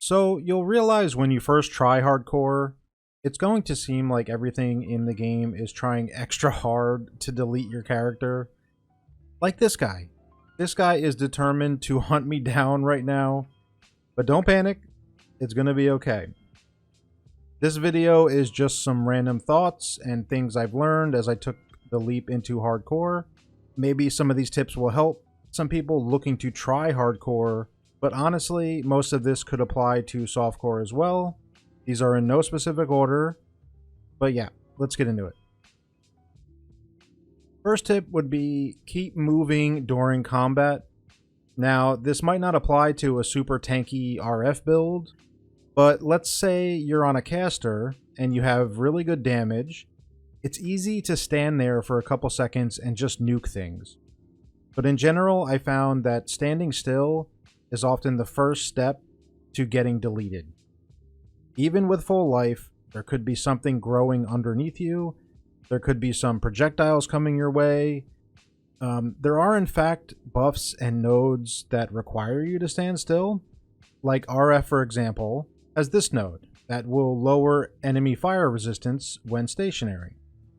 So you'll realize when you first try hardcore, it's going to seem like everything in the game is trying extra hard to delete your character. Like this guy. This guy is determined to hunt me down right now. But don't panic, it's gonna be okay. This video is just some random thoughts and things I've learned as I took the leap into hardcore. Maybe some of these tips will help some people looking to try hardcore, but honestly, most of this could apply to softcore as well. These are in no specific order, but yeah, let's get into it. First tip would be keep moving during combat. Now, this might not apply to a super tanky RF build, but let's say you're on a caster and you have really good damage. It's easy to stand there for a couple seconds and just nuke things. But in general, I found that standing still is often the first step to getting deleted. Even with full life, there could be something growing underneath you. There could be some projectiles coming your way. There are, in fact, buffs and nodes that require you to stand still. Like RF, for example, has this node that will lower enemy fire resistance when stationary.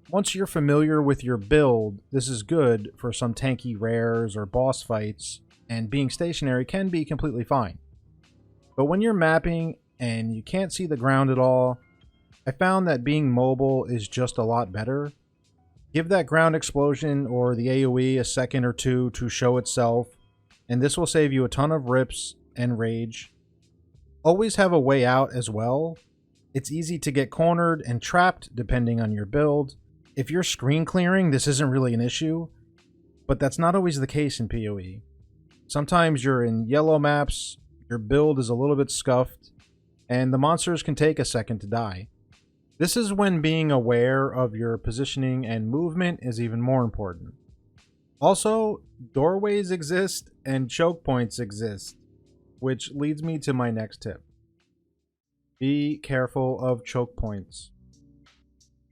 Once you're familiar with your build, this is good for some tanky rares or boss fights, and being stationary can be completely fine. But when you're mapping and you can't see the ground at all, I found that being mobile is just a lot better. Give that ground explosion or the AoE a second or two to show itself, and this will save you a ton of rips and rage. Always have a way out as well. It's easy to get cornered and trapped depending on your build. If you're screen clearing, this isn't really an issue, but that's not always the case in PoE. Sometimes you're in yellow maps, your build is a little bit scuffed, and the monsters can take a second to die. This is when being aware of your positioning and movement is even more important. Also, doorways exist and choke points exist, which leads me to my next tip. Be careful of choke points.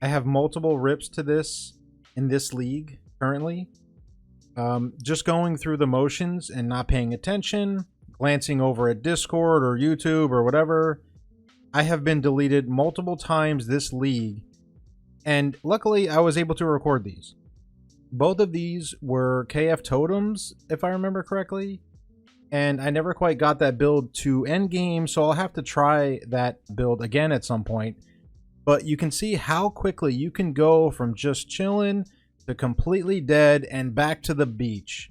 I have multiple rips to this in this league currently. Just going through the motions and not paying attention, glancing over at Discord or YouTube or whatever. I have been deleted multiple times this league, and luckily I was able to record these. Both of these were KF totems, if I remember correctly, and I never quite got that build to endgame, so I'll have to try that build again at some point. But you can see how quickly you can go from just chilling to completely dead and back to the beach.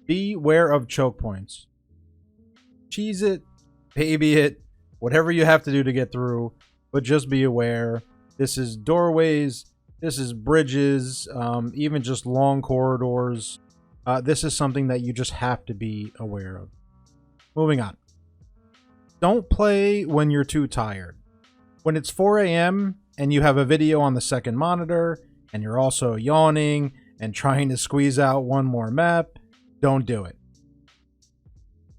Beware of choke points. Cheese it, baby it, whatever you have to do to get through, but just be aware. This is doorways, this is bridges, even just long corridors. This is something that you just have to be aware of. Moving on. Don't play when you're too tired. When it's 4 a.m. and you have a video on the second monitor, and you're also yawning and trying to squeeze out one more map, don't do it.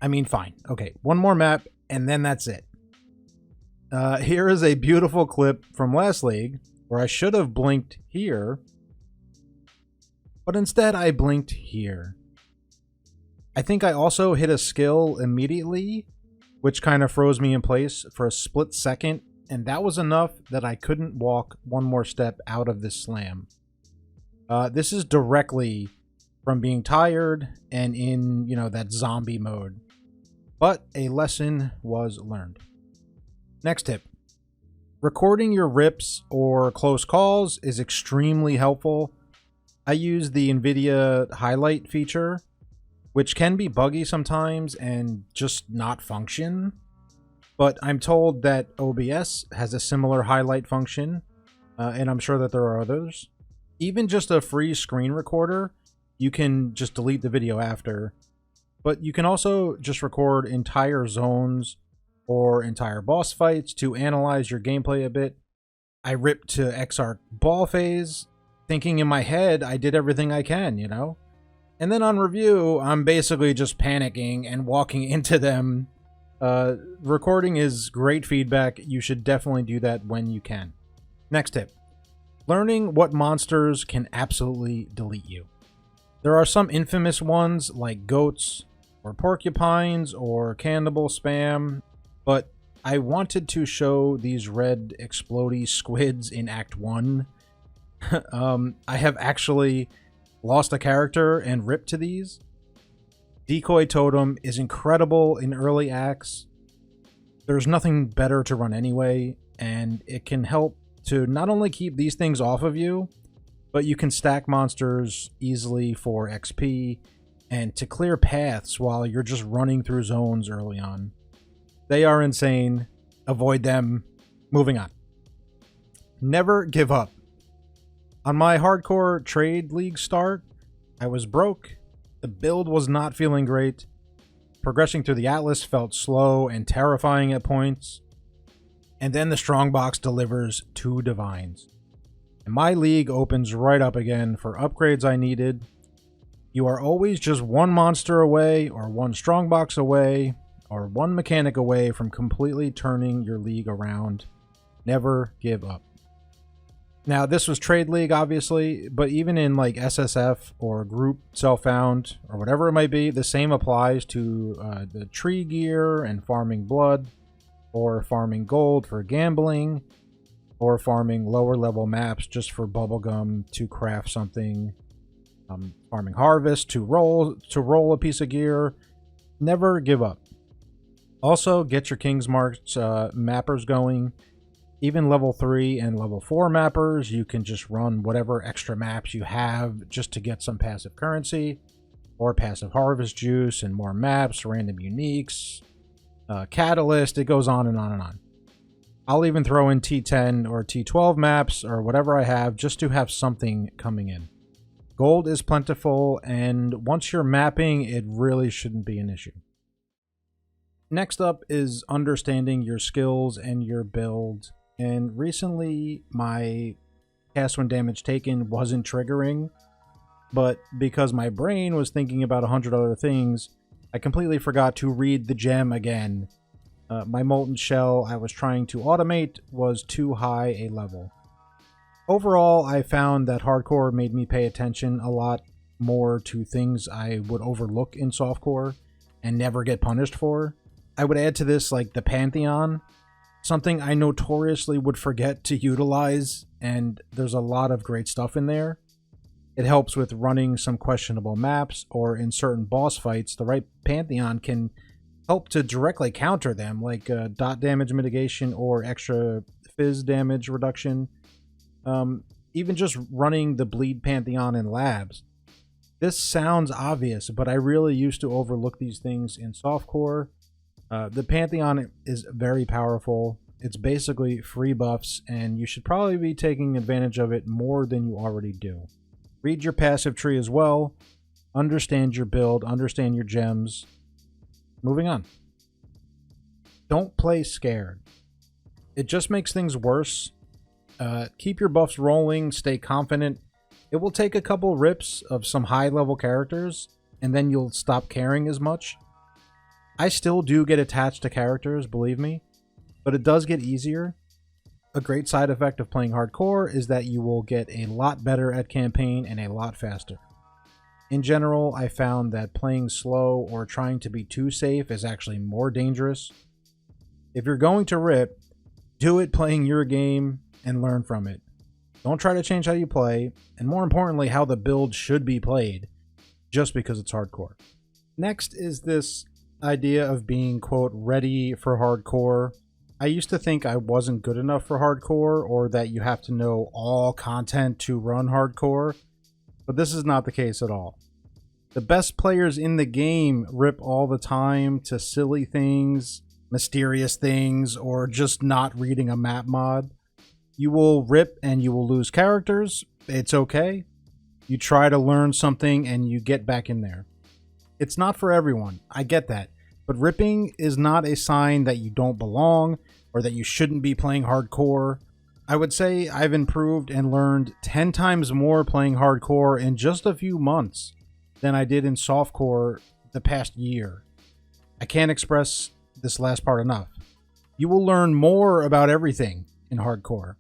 I mean, fine. Okay, one more map, and then that's it. Here is a beautiful clip from last league where I should have blinked here, but instead I blinked here. I think I also hit a skill immediately, which kind of froze me in place for a split second, and that was enough that I couldn't walk one more step out of this slam. This is directly from being tired and in, that zombie mode. But a lesson was learned. Next tip. Recording your rips or close calls is extremely helpful. I use the NVIDIA highlight feature, which can be buggy sometimes and just not function. But I'm told that OBS has a similar highlight function, and I'm sure that there are others. Even just a free screen recorder, you can just delete the video after. But you can also just record entire zones or entire boss fights to analyze your gameplay a bit. I ripped to Exarch ball phase, thinking in my head I did everything I can, And then on review, I'm basically just panicking and walking into them. Recording is great feedback. You should definitely do that when you can. Next tip. Learning what monsters can absolutely delete you. There are some infamous ones like goats or porcupines or cannibal spam, but I wanted to show these red explodey squids in Act 1. I have actually lost a character and ripped to these. Decoy Totem is incredible in early acts. There's nothing better to run anyway, and it can help to not only keep these things off of you, but you can stack monsters easily for XP and to clear paths while you're just running through zones early on. They are insane. Avoid them. Moving on. Never give up. On my hardcore trade league start, I was broke. The build was not feeling great. Progressing through the Atlas felt slow and terrifying at points. And then the Strongbox delivers 2 Divines. And my league opens right up again for upgrades I needed. You are always just 1 monster away, or 1 Strongbox away, or 1 mechanic away from completely turning your league around. Never give up. Now, this was Trade League, obviously, but even in like SSF or Group Self-Found or whatever it might be, the same applies to the tree gear and farming blood, or farming gold for gambling, or farming lower level maps just for bubblegum to craft something, farming harvest to roll a piece of gear. Never give up. Also, get your King's Marks mappers going. Even level 3 and level 4 mappers, you can just run whatever extra maps you have just to get some passive currency, or passive harvest juice and more maps, random uniques, catalyst, it goes on and on and on. I'll even throw in T10 or T12 maps or whatever I have just to have something coming in. Gold is plentiful, and once you're mapping, it really shouldn't be an issue. Next up is understanding your skills and your build. And recently, my cast when damage taken wasn't triggering, but because my brain was thinking about 100 other things, I completely forgot to read the gem again. My Molten Shell I was trying to automate was too high a level. Overall, I found that hardcore made me pay attention a lot more to things I would overlook in softcore and never get punished for. I would add to this like the Pantheon, something I notoriously would forget to utilize, and there's a lot of great stuff in there. It helps with running some questionable maps, or in certain boss fights, the right Pantheon can help to directly counter them, like dot damage mitigation or extra fizz damage reduction. Even just running the Bleed Pantheon in labs. This sounds obvious, but I really used to overlook these things in softcore. The Pantheon is very powerful. It's basically free buffs, and you should probably be taking advantage of it more than you already do. Read your passive tree as well. Understand your build. Understand your gems. Moving on. Don't play scared. It just makes things worse. Keep your buffs rolling. Stay confident. It will take a couple rips of some high-level characters, and then you'll stop caring as much. I still do get attached to characters, believe me, but it does get easier. A great side effect of playing hardcore is that you will get a lot better at campaign and a lot faster. In general, I found that playing slow or trying to be too safe is actually more dangerous. If you're going to rip, do it playing your game and learn from it. Don't try to change how you play, and more importantly, how the build should be played, just because it's hardcore. Next is this idea of being, quote, ready for hardcore. I used to think I wasn't good enough for hardcore, or that you have to know all content to run hardcore, but this is not the case at all. The best players in the game rip all the time to silly things, mysterious things, or just not reading a map mod. You will rip and you will lose characters. It's okay. You try to learn something and you get back in there. It's not for everyone. I get that. But ripping is not a sign that you don't belong or that you shouldn't be playing hardcore. I would say I've improved and learned 10 times more playing hardcore in just a few months than I did in softcore the past year. I can't express this last part enough. You will learn more about everything in hardcore.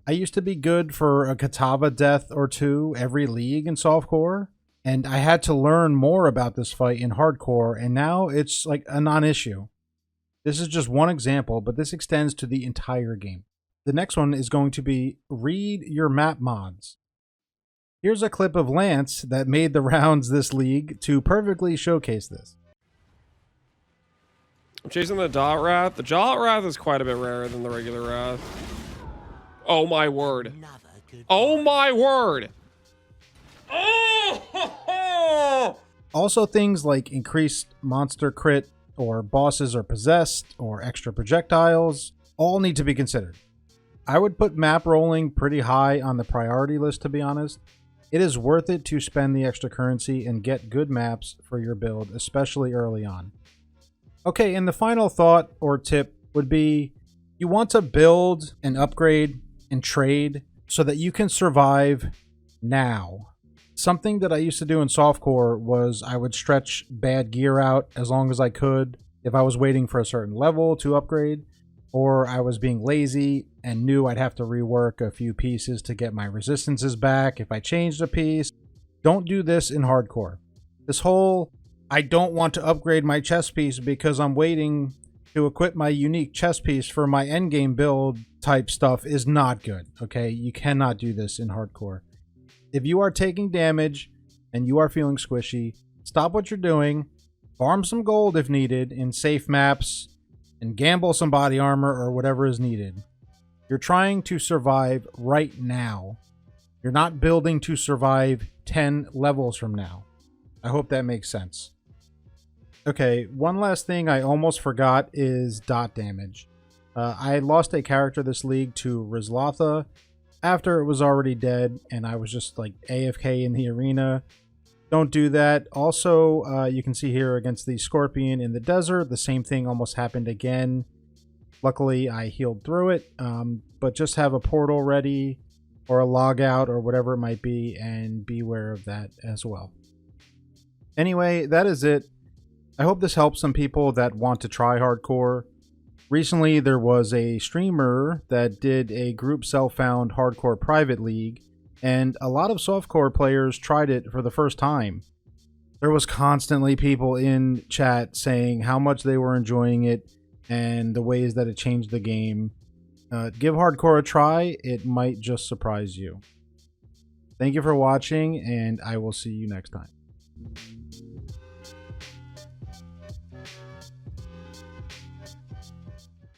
I used to be good for a Katava death or two every league in softcore, and I had to learn more about this fight in hardcore, and now it's like a non-issue. This is just one example, but this extends to the entire game. The next one is going to be read your map mods. Here's a clip of Lance that made the rounds this league to perfectly showcase this. I'm chasing the dot wrath. The dot wrath is quite a bit rarer than the regular wrath. Oh my word. Oh my word. Oh! Also, things like increased monster crit, or bosses are possessed, or extra projectiles, all need to be considered. I would put map rolling pretty high on the priority list, to be honest. It is worth it to spend the extra currency and get good maps for your build, especially early on. Okay, and the final thought or tip would be you want to build and upgrade and trade so that you can survive now. Something that I used to do in softcore was I would stretch bad gear out as long as I could if I was waiting for a certain level to upgrade, or I was being lazy and knew I'd have to rework a few pieces to get my resistances back if I changed a piece. Don't do this in hardcore. This whole I don't want to upgrade my chess piece because I'm waiting to equip my unique chess piece for my endgame build type stuff is not good, okay? You cannot do this in hardcore. If you are taking damage and you are feeling squishy, stop what you're doing, farm some gold if needed in safe maps, and gamble some body armor or whatever is needed. You're trying to survive right now. You're not building to survive 10 levels from now. I hope that makes sense. Okay, one last thing I almost forgot is dot damage. I lost a character this league to Rizlotha after it was already dead, and I was just like AFK in the arena. Don't do that. Also, you can see here against the Scorpion in the desert, the same thing almost happened again. Luckily, I healed through it, but just have a portal ready or a logout or whatever it might be, and beware of that as well. Anyway, that is it. I hope this helps some people that want to try hardcore. Recently, there was a streamer that did a group self-found hardcore private league, and a lot of softcore players tried it for the first time. There was constantly people in chat saying how much they were enjoying it and the ways that it changed the game. Give hardcore a try. It might just surprise you. Thank you for watching, and I will see you next time.